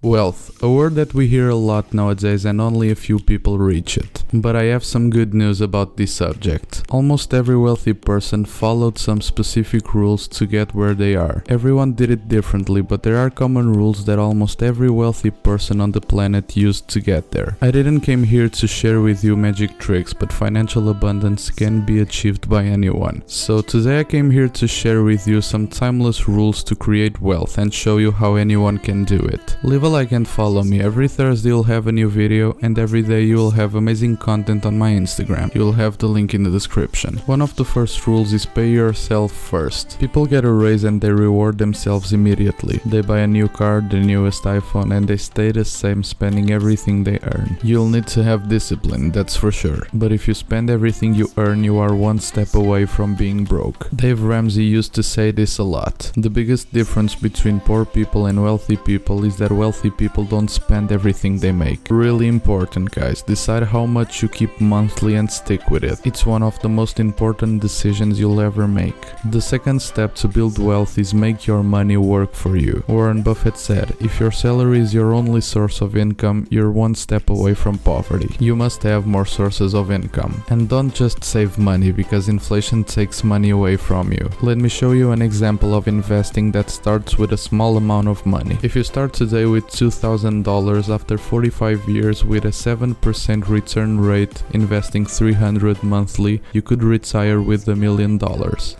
Wealth, a word that we hear a lot nowadays and only a few people reach it. But I have some good news about this subject. Almost every wealthy person followed some specific rules to get where they are. Everyone did it differently, but there are common rules that almost every wealthy person on the planet used to get there. I didn't came here to share with you magic tricks, but financial abundance can be achieved by anyone. So today I came here to share with you some timeless rules to create wealth and show you how anyone can do it. Leave a like and follow me. Every Thursday you'll have a new video, and every day you will have amazing content on my Instagram. You will have the link in the description. One of the first rules is pay yourself first. People get a raise and they reward themselves immediately. They buy a new car, the newest iPhone, and they stay the same, spending everything they earn. You'll need to have discipline, that's for sure. But if you spend everything you earn, you are one step away from being broke. Dave Ramsey used to say this a lot. The biggest difference between poor people and wealthy people is that wealthy people don't spend everything they make. Really important, guys. Decide how much you keep monthly and stick with it. It's one of the most important decisions you'll ever make. The second step to build wealth is make your money work for you. Warren Buffett said, if your salary is your only source of income, you're one step away from poverty. You must have more sources of income. And don't just save money, because inflation takes money away from you. Let me show you an example of investing that starts with a small amount of money. If you start today with $2,000, after 45 years with a 7% return rate, investing $300 monthly, you could retire with $1 million.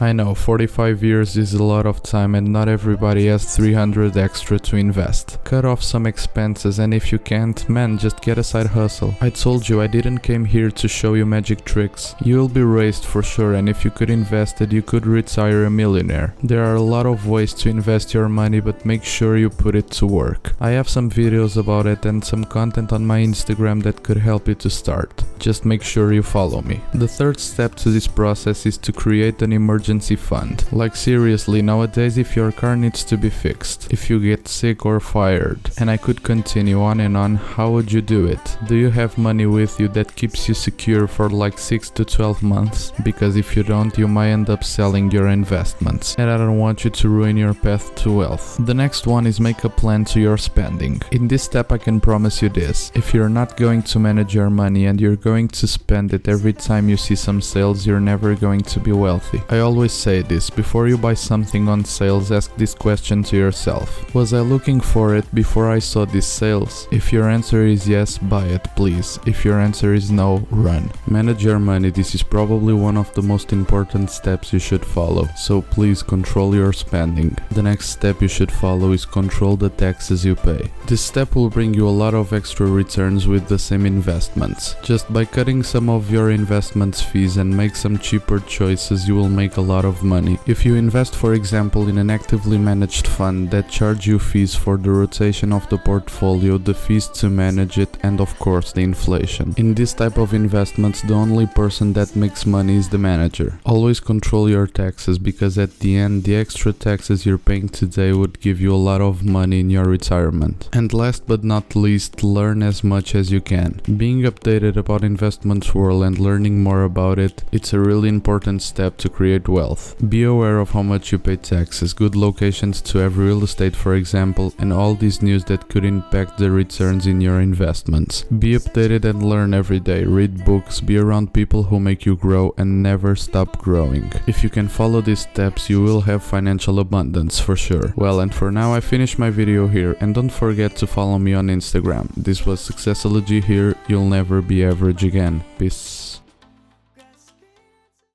I know, 45 years is a lot of time and not everybody has 300 extra to invest. Cut off some expenses, and if you can't, man, just get a side hustle. I told you I didn't came here to show you magic tricks. You'll be raised for sure, and if you could invest it, you could retire a millionaire. There are a lot of ways to invest your money, but make sure you put it to work. I have some videos about it and some content on my Instagram that could help you to start. Just make sure you follow me. The third step to this process is to create an emergency fund. Like seriously, nowadays if your car needs to be fixed, if you get sick or fired, and I could continue on and on, how would you do it? Do you have money with you that keeps you secure for like 6 to 12 months? Because if you don't, you might end up selling your investments, and I don't want you to ruin your path to wealth. The next one is make a plan to your spending. In this step I can promise you this: if you're not going to manage your money and you're going to spend it every time you see some sales, you're never going to be wealthy. I always say this: before you buy something on sales, ask this question to yourself: was I looking for it before I saw these sales? If your answer is yes, buy it, please. If your answer is no, run. Manage your money. This is probably one of the most important steps you should follow, so please control your spending. The next step you should follow is control the taxes you pay. This step will bring you a lot of extra returns with the same investments. Just by cutting some of your investments fees and make some cheaper choices, you will make a lot of money. If you invest, for example, in an actively managed fund that charge you fees for the rotation of the portfolio, the fees to manage it, and of course the inflation. In this type of investments, the only person that makes money is the manager. Always control your taxes, because at the end, the extra taxes you're paying today would give you a lot of money in your retirement. And last but not least, learn as much as you can. Being updated about investments world and learning more about it, it's a really important step to create wealth. Be aware of how much you pay taxes, good locations to have real estate for example, and all this news that could impact the returns in your investments. Be updated and learn every day. Read books, be around people who make you grow, and never stop growing. If you can follow these steps, you will have financial abundance for sure. Well, and for now I finish my video here, and don't forget to follow me on Instagram. This was Successology here. You'll never be average again. Peace.